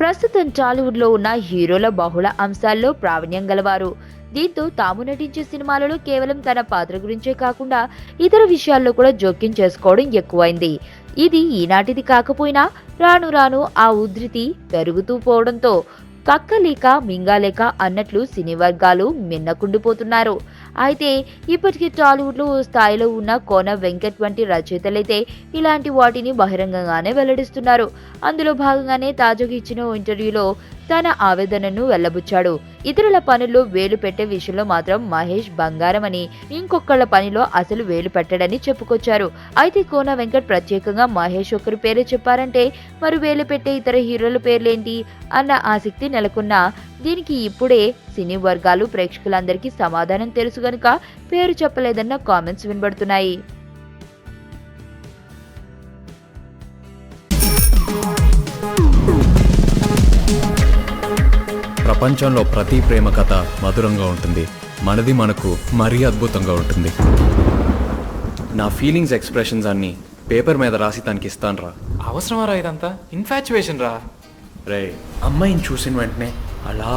ప్రస్తుతం టాలీవుడ్లో ఉన్న హీరోల బహుళ అంశాల్లో ప్రావీణ్యం గలవారు. దీంతో తాము నటించే సినిమాలలో కేవలం తన పాత్ర గురించే కాకుండా ఇతర విషయాల్లో కూడా జోక్యం చేసుకోవడం ఎక్కువైంది. ఇది ఈనాటిది కాకపోయినా రాను రాను ఆ ఉధృతి పెరుగుతూ పోవడంతో కక్కలేక మింగాలేక అన్నట్లు సినీ వర్గాలు మిన్నకుండిపోతున్నారు. అయితే ఇప్పటికే టాలీవుడ్లో ఓ స్థాయిలో ఉన్న కోన వెంకట్ వంటి రచయితలైతే ఇలాంటి వాటిని బహిరంగంగానే వెల్లడిస్తున్నారు. అందులో భాగంగానే తాజాగా ఇచ్చిన ఓ ఇంటర్వ్యూలో తన ఆవేదనను వెల్లబుచ్చాడు. ఇతరుల పనుల్లో వేలు పెట్టే విషయంలో మాత్రం మహేష్ బంగారమని, ఇంకొకళ్ళ పనిలో అసలు వేలు పెట్టడని చెప్పుకొచ్చారు. అయితే కోన వెంకట్ ప్రత్యేకంగా మహేష్ ఒక్కరి పేరే చెప్పారంటే మరి వేలు పెట్టే ఇతర హీరోల పేర్లేంటి అన్న ఆసక్తి నెలకొన్నా దీనికి ఇప్పుడే సినీ వర్గాలు ప్రేక్షకులందరికీ సమాధానం తెలుసు గనుక పేరు చెప్పలేదన్న కామెంట్స్ వినబడుతున్నాయి. ప్రపంచంలో ప్రతి ప్రేమ కథ మధురంగా ఉంటుంది. మనది మనకు మరీ అద్భుతంగా ఉంటుంది. నా ఫీలింగ్స్ ఎక్స్ప్రెషన్స్ అన్ని పేపర్ మీద రాసి తనకి ఇస్తాను రా. అవసరమా రా ఇదంతా? ఇన్ఫాచ్యువేషన్ రా. రే, అమ్మాయిని చూసిన వెంటనే అలా